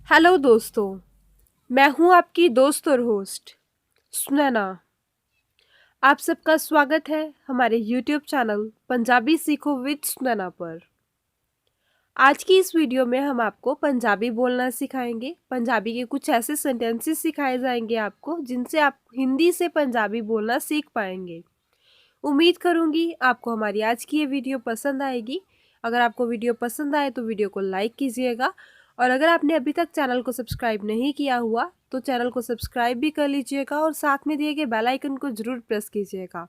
Hello दोस्तों। मैं हूं आपकी दोस्त और होस्ट सुनैना। आप सबका स्वागत है हमारे यूट्यूब चैनल पंजाबी सीखो विद सुनैना पर। आज की इस वीडियो में हम आपको पंजाबी बोलना सिखाएंगे। पंजाबी के कुछ ऐसे सेंटेंसेस सिखाए जाएंगे आपको जिनसे आप हिंदी से पंजाबी बोलना सीख पाएंगे। उम्मीद करूंगी आपको हमारी आज की ये वीडियो पसंद आएगी। अगर आपको वीडियो पसंद आए तो वीडियो को लाइक कीजिएगा, और अगर आपने अभी तक चैनल को सब्सक्राइब नहीं किया हुआ तो चैनल को सब्सक्राइब भी कर लीजिएगा और साथ में दिए गए बेल आइकन को ज़रूर प्रेस कीजिएगा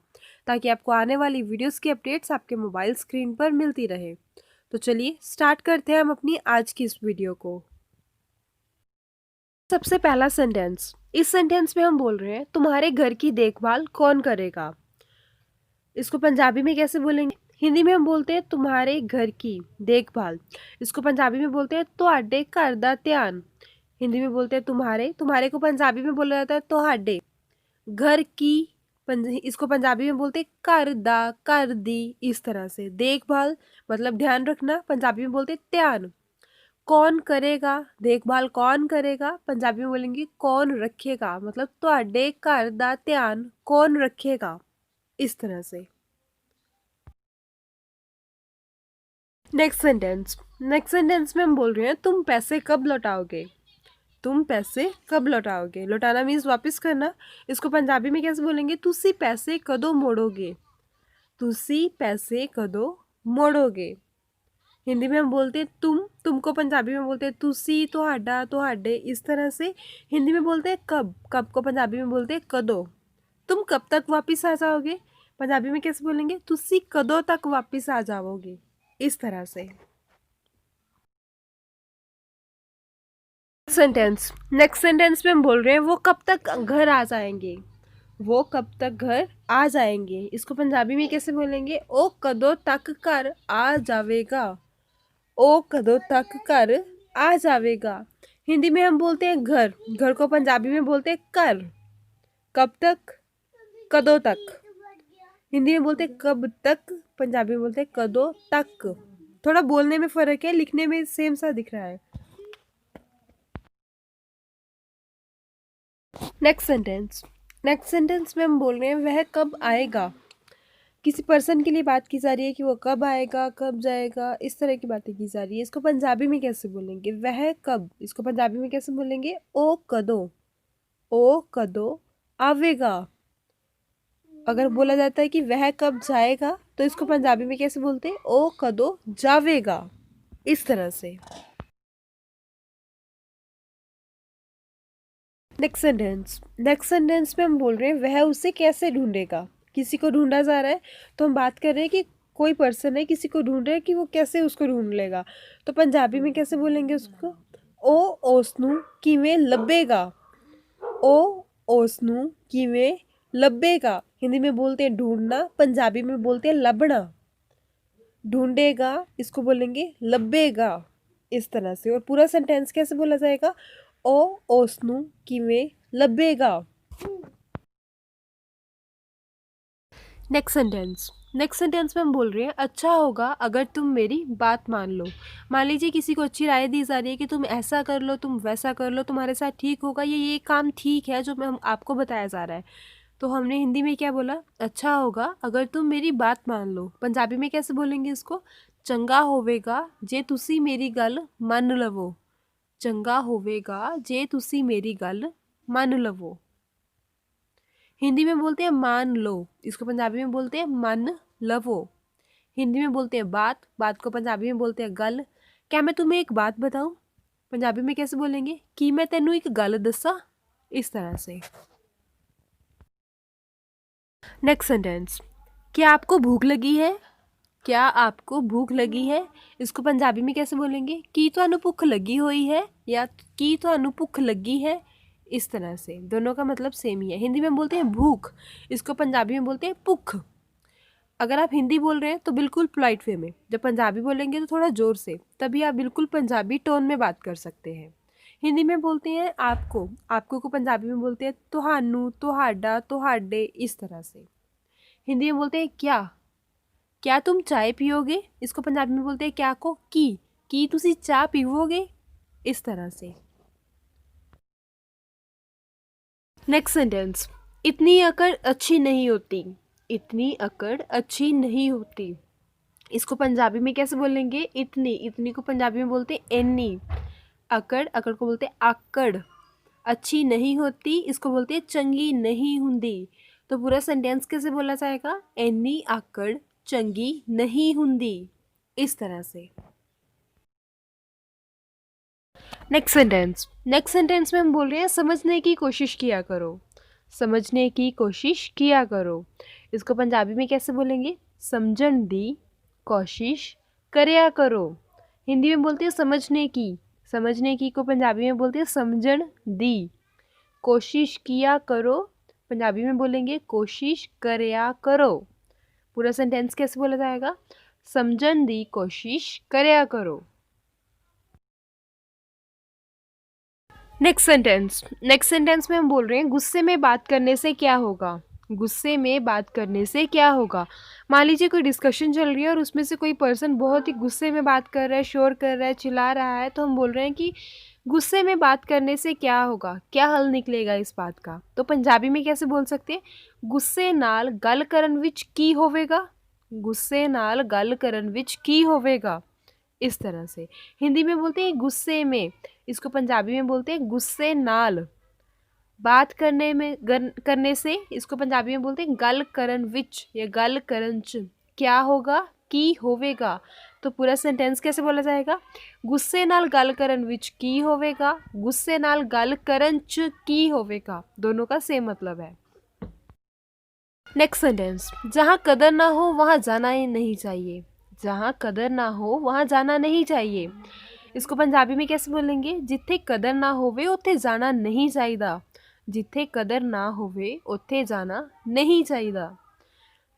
ताकि आपको आने वाली वीडियोस की अपडेट्स आपके मोबाइल स्क्रीन पर मिलती रहे। तो चलिए स्टार्ट करते हैं हम अपनी आज की इस वीडियो को। सबसे पहला सेंटेंस, इस सेंटेंस में हम बोल रहे हैं तुम्हारे घर की देखभाल कौन करेगा। इसको पंजाबी में कैसे बोलेंगे? हिंदी में हम बोलते हैं तुम्हारे घर की देखभाल। इसको पंजाबी में बोलते हैं तुहाडे घर दा ध्यान। हिंदी में बोलते हैं तुम्हारे। तुम्हारे को पंजाबी में बोला जाता है तुहाडे। घर की इसको पंजाबी में बोलते हैं घर दा, घर दी। इस तरह से देखभाल मतलब ध्यान रखना, पंजाबी में बोलते हैं ध्यान। कौन करेगा, देखभाल कौन करेगा, पंजाबी में बोलेंगे कौन रखेगा, मतलब तुहाडे घर दा ध्यान कौन रखेगा। इस तरह से। नेक्स्ट सेंटेंस में हम बोल रहे हैं तुम पैसे कब लौटाओगे। तुम पैसे कब लौटाओगे, लौटाना मीन्स वापस करना। इसको पंजाबी में कैसे बोलेंगे? तुसी पैसे कदों मोड़ोगे। तुसी पैसे कदों मोड़ोगे। हिंदी में हम बोलते हैं तुमको पंजाबी में बोलते हैं तुसी, तुहाडा, तुहाडे। इस तरह से। हिंदी में बोलते हैं कब को पंजाबी में बोलते हैं कदों। तुम कब तक वापस आ जाओगे, पंजाबी में कैसे बोलेंगे? तुसी कदों तक वापस आ जाओगे। इस तरह से। नेक्स्ट सेंटेंस में हम बोल रहे हैं वो कब तक घर आ जाएंगे। वो कब तक घर आ जाएंगे, इसको पंजाबी में कैसे बोलेंगे? ओ कदों तक घर आ जावेगा। ओ कदों तक घर आ जावेगा। हिंदी में हम बोलते हैं घर। घर को पंजाबी में बोलते हैं कर। कब तक, कदों तक। हिंदी में बोलते हैं कब तक, पंजाबी में बोलते हैं कदों तक। थोड़ा बोलने में फर्क है, लिखने में सेम सा दिख रहा है। नेक्स्ट सेंटेंस में हम बोल रहे हैं वह कब आएगा। किसी पर्सन के लिए बात की जा रही है कि वो कब आएगा, कब जाएगा, इस तरह की बातें की जा रही है। इसको पंजाबी में कैसे बोलेंगे? वह कब। इसको पंजाबी में कैसे बोलेंगे? ओ कदों। ओ कदों आवेगा। अगर बोला जाता है कि वह कब जाएगा तो इसको पंजाबी में कैसे बोलते हैं? ओ कदों जावेगा। इस तरह से। नेक्स्ट सेंटेंस में हम बोल रहे हैं वह उसे कैसे ढूंढेगा। किसी को ढूंढा जा रहा है तो हम बात कर रहे हैं कि कोई पर्सन है, किसी को ढूंढ रहे हैं कि वो कैसे उसको ढूंढ लेगा। तो पंजाबी में कैसे बोलेंगे उसको? ओ उसनू किवें लभेगा। ओ उसनू किवें लभेगा। हिंदी में बोलते हैं ढूंढना, पंजाबी में बोलते हैं लभना। ढूंढेगा इसको बोलेंगे लभेगा। इस तरह से। और पूरा सेंटेंस कैसे बोला जाएगा? ओ उसनू किवें लभेगा। नेक्स्ट सेंटेंस में हम बोल रहे हैं अच्छा होगा अगर तुम मेरी बात मान लो। मान लीजिए किसी को अच्छी राय दी जा रही है कि तुम ऐसा कर लो, तुम वैसा कर लो, तुम्हारे साथ ठीक होगा, ये काम ठीक है जो मैं आपको बताया जा रहा है। तो हमने हिंदी में क्या बोला? अच्छा होगा अगर तुम मेरी बात मान लो। पंजाबी में कैसे बोलेंगे इसको? चंगा होवेगा जे तुसी मेरी गल मन लवो। चंगा होवेगा जे तुसी मेरी गल मन लवो। हिंदी में बोलते हैं मान लो। इसको पंजाबी में बोलते हैं मन लवो। हिंदी में बोलते हैं बात। बात को पंजाबी में बोलते हैं गल। क्या मैं तुम्हें एक बात बताऊं, पंजाबी में कैसे बोलेंगे? कि मैं तेनू एक गल दसा। इस तरह से। नेक्स्ट सेंटेंस, क्या आपको भूख लगी है। क्या आपको भूख लगी है, इसको पंजाबी में कैसे बोलेंगे? की तुहानू भुख लगी हुई है या की तुहानू भुख लगी है। इस तरह से। दोनों का मतलब सेम ही है। हिंदी में बोलते हैं भूख, इसको पंजाबी में बोलते हैं भुख। अगर आप हिंदी बोल रहे हैं तो बिल्कुल पोलाइट वे में, जब पंजाबी बोलेंगे तो थोड़ा ज़ोर से, तभी आप बिल्कुल पंजाबी टोन में बात कर सकते हैं। हिंदी में बोलते हैं आपको, आपको को पंजाबी में बोलते हैं तुहानू, तुहाडा, तुहाडे। इस तरह से। हिंदी में बोलते हैं क्या। क्या तुम चाय पियोगे, इसको पंजाबी में बोलते हैं क्या को की तुसी चाय पीवोगे। इस तरह से। नेक्स्ट सेंटेंस, इतनी अकड़ अच्छी नहीं होती। इतनी अकड़ अच्छी नहीं होती, इसको पंजाबी में कैसे बोलेंगे? इतनी, इतनी को पंजाबी में बोलते हैं एनी। अकड़, अकड़ को बोलते हैं आकड़। अच्छी नहीं होती, इसको बोलते हैं चंगी नहीं हुंदी। तो पूरा सेंटेंस कैसे बोला जाएगा? एनी आकड़ चंगी नहीं हुंदी, इस तरह से। नेक्स्ट सेंटेंस, नेक्स्ट सेंटेंस में हम बोल रहे हैं समझने की कोशिश किया करो। समझने की कोशिश किया करो, इसको पंजाबी में कैसे बोलेंगे? समझण दी कोशिश करया करो। हिंदी में बोलते हैं समझने की, समझने की को पंजाबी में बोलते हैं समझण दी। कोशिश किया करो, पंजाबी में बोलेंगे कोशिश करया करो। पूरा सेंटेंस कैसे बोला जाएगा? समझण दी कोशिश करया करो। नेक्स्ट सेंटेंस, नेक्स्ट सेंटेंस में हम बोल रहे हैं गुस्से में बात करने से क्या होगा। गुस्से में बात करने से क्या होगा? मान लीजिए कोई डिस्कशन चल रही है और उसमें से कोई पर्सन बहुत ही गुस्से में बात कर रहा है, शोर कर रहा है, चिल्ला रहा है, तो हम बोल रहे हैं कि गुस्से में बात करने से क्या होगा, क्या हल निकलेगा इस बात का। तो पंजाबी में कैसे बोल सकते हैं? गुस्से नाल गल करन विच की होवेगा। गुस्से नाल गल करन विच की होवेगा, इस तरह से। हिंदी में बोलते हैं गुस्से में, इसको पंजाबी में बोलते हैं गुस्से नाल। बात करने में करने से, इसको पंजाबी में बोलते हैं गल करन विच या गल करन च क्या होगा? की होवेगा। तो पूरा सेंटेंस कैसे बोला जाएगा? गुस्से नाल गल करन विच की होवेगा, गुस्से नाल गल करन च की होवेगा, दोनों का सेम मतलब है। नेक्स्ट सेंटेंस, जहाँ कदर ना हो वहाँ जाना ही नहीं चाहिए। जहाँ कदर ना हो वहाँ जाना नहीं चाहिए, इसको पंजाबी में कैसे बोलेंगे? जिथे कदर ना होवे उत्थे जाना नहीं चाहिए। जिथे कदर ना होवे उत्थे जाना नहीं चाहिए।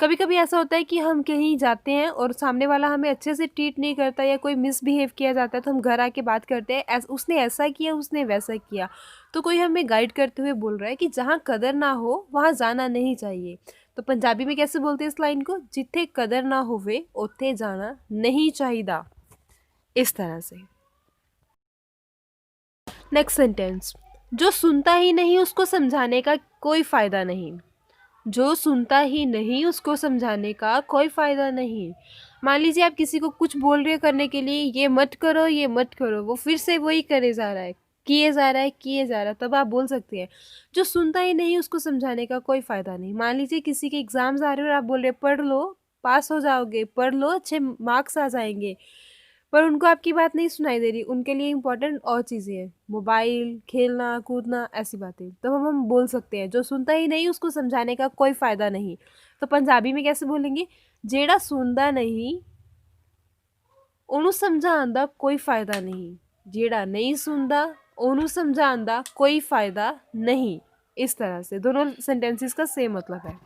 कभी कभी ऐसा होता है कि हम कहीं जाते हैं और सामने वाला हमें अच्छे से ट्रीट नहीं करता या कोई मिसबिहेव किया जाता है, तो हम घर आके बात करते हैं उसने ऐसा किया, उसने वैसा किया। तो कोई हमें गाइड करते हुए बोल रहा है कि जहाँ कदर ना हो वहाँ जाना नहीं चाहिए। तो पंजाबी में कैसे बोलते हैं इस लाइन को? जिथे कदर ना होवे उत्थे जाना नहीं चाहिए, इस तरह से। नेक्स्ट सेंटेंस, जो सुनता ही नहीं उसको समझाने का कोई फ़ायदा नहीं। जो सुनता ही नहीं उसको समझाने का कोई फ़ायदा नहीं। मान लीजिए आप किसी को कुछ बोल रहे हो करने के लिए, ये मत करो, ये मत करो, वो फिर से वही करे जा रहा है, किए जा रहा है, किए जा रहा है, तब आप बोल सकते हैं जो सुनता ही नहीं उसको समझाने का कोई फ़ायदा नहीं। मान लीजिए किसी के एग्ज़ाम्स आ रहे हो और आप बोल रहे हो पढ़ लो, पास हो जाओगे, पढ़ लो, अच्छे मार्क्स आ जाएंगे, पर उनको आपकी बात नहीं सुनाई दे रही, उनके लिए इम्पोर्टेंट और चीज़ें हैं, मोबाइल, खेलना कूदना, ऐसी बातें। तो हम बोल सकते हैं जो सुनता ही नहीं उसको समझाने का कोई फ़ायदा नहीं। तो पंजाबी में कैसे बोलेंगे? जेड़ा सुनता नहीं ਉਹਨੂੰ समझाने का कोई फ़ायदा नहीं। जेड़ा नहीं सुनता ਉਹਨੂੰ समझाने का कोई फ़ायदा नहीं, इस तरह से। दोनों सेंटेंसेस का सेम मतलब है।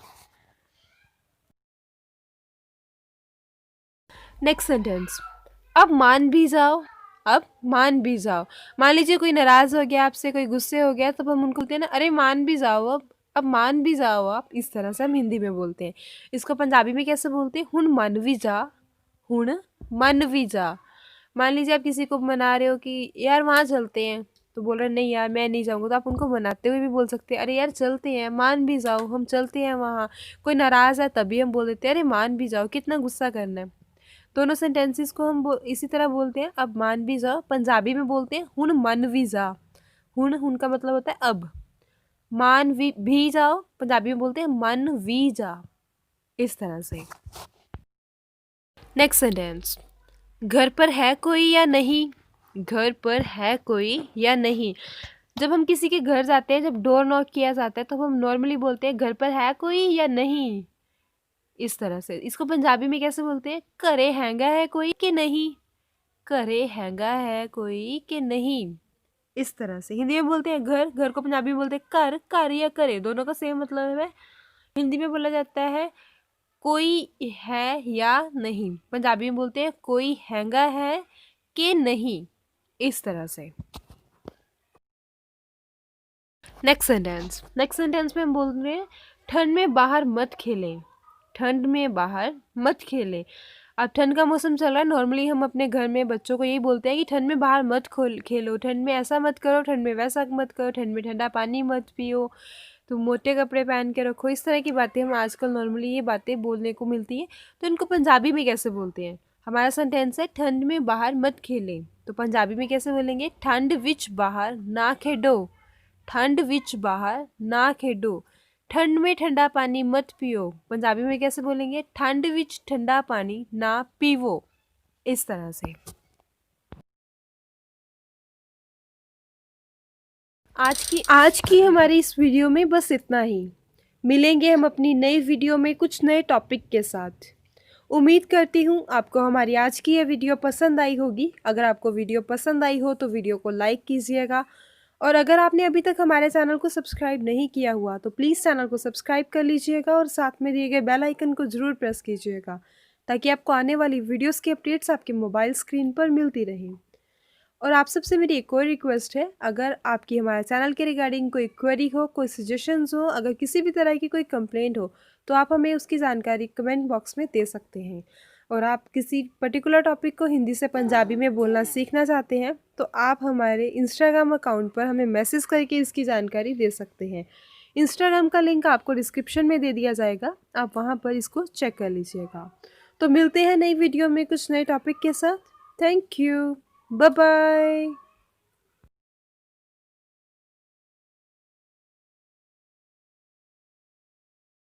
नेक्स्ट सेंटेंस, अब मान भी जाओ। अब मान भी जाओ, मान लीजिए कोई नाराज़ हो गया आपसे, कोई गुस्से हो गया, तब हम उनको बोलते हैं ना, अरे मान भी जाओ, अब मान भी जाओ आप, इस तरह से हम हिंदी में बोलते हैं। इसको पंजाबी में कैसे बोलते हैं? हुण मन भी जा, हुण मन भी जा। मान लीजिए आप किसी को मना रहे हो कि यार वहाँ चलते हैं, तो बोल रहे नहीं यार मैं नहीं जाऊँगा, तो आप उनको मनाते हुए भी बोल सकते हैं, अरे यार चलते हैं, मान भी जाओ, हम चलते हैं वहाँ। कोई नाराज़ है तभी हम बोल देते हैं अरे मान भी जाओ, कितना गुस्सा करना है। दोनों सेंटेंसेस को हम इसी तरह बोलते हैं। अब मान भी जाओ पंजाबी में बोलते हैं हुण मन भी जा। हुण का मतलब होता है अब। मान भी जाओ पंजाबी में बोलते हैं मन भी जा, इस तरह से। नेक्स्ट सेंटेंस, घर पर है कोई या नहीं। घर पर है कोई या नहीं, जब हम किसी के घर जाते हैं, जब डोर नॉक किया जाता है, तो हम नॉर्मली बोलते हैं घर पर है कोई या नहीं, इस तरह से। इसको पंजाबी में कैसे बोलते हैं? घरे हैंगा है कोई कि नहीं। घरे हैंगा है कोई कि नहीं, इस तरह से। हिंदी में बोलते हैं घर, घर को पंजाबी में बोलते हैं घर, घर या घरे, दोनों का सेम मतलब है। हिंदी में बोला जाता है कोई है या नहीं, पंजाबी में बोलते हैं कोई हैंगा है कि नहीं, इस तरह से। नेक्स्ट सेंटेंस, नेक्स्ट सेंटेंस में हम बोल रहे हैं ठंड में बाहर मत खेलें। ठंड में बाहर मत खेलें। अब ठंड का मौसम चल रहा है, नॉर्मली हम अपने घर में बच्चों को यही बोलते हैं कि ठंड में बाहर मत खेलो, ठंड में ऐसा मत करो, ठंड में वैसा मत करो, ठंड में ठंडा पानी मत पियो, तुम मोटे कपड़े पहन के रखो। इस तरह की बातें हम आजकल नॉर्मली ये बातें बोलने को मिलती हैं। तो इनको पंजाबी में कैसे बोलते हैं? हमारा सेंटेंस है ठंड में बाहर मत खेलें, तो पंजाबी में कैसे बोलेंगे? ठंड विच बाहर ना खेडो, ठंड विच बाहर ना खेडो। ठंड में ठंडा पानी मत पियो, पंजाबी में कैसे बोलेंगे? ठंड विच ठंडा पानी ना पीवो। इस तरह से। आज की हमारी इस वीडियो में बस इतना ही। मिलेंगे हम अपनी नई वीडियो में कुछ नए टॉपिक के साथ। उम्मीद करती हूँ आपको हमारी आज की यह वीडियो पसंद आई होगी। अगर आपको वीडियो पसंद आई हो तो वीडियो को लाइक कीजिएगा, और अगर आपने अभी तक हमारे चैनल को सब्सक्राइब नहीं किया हुआ तो प्लीज़ चैनल को सब्सक्राइब कर लीजिएगा और साथ में दिए गए बेल आइकन को ज़रूर प्रेस कीजिएगा, ताकि आपको आने वाली वीडियोस की अपडेट्स आपके मोबाइल स्क्रीन पर मिलती रहें। और आप सबसे मेरी एक और रिक्वेस्ट है, अगर आपकी हमारे चैनल के रिगार्डिंग कोई क्वेरी हो, कोई सजेशंस हो, अगर किसी भी तरह की कोई कंप्लेंट हो, तो आप हमें उसकी जानकारी कमेंट बॉक्स में दे सकते हैं। और आप किसी पर्टिकुलर टॉपिक को हिंदी से पंजाबी में बोलना सीखना चाहते हैं तो आप हमारे इंस्टाग्राम अकाउंट पर हमें मैसेज करके इसकी जानकारी दे सकते हैं। इंस्टाग्राम का लिंक आपको डिस्क्रिप्शन में दे दिया जाएगा, आप वहाँ पर इसको चेक कर लीजिएगा। तो मिलते हैं नई वीडियो में कुछ नए टॉपिक के साथ। Thank you, bye bye.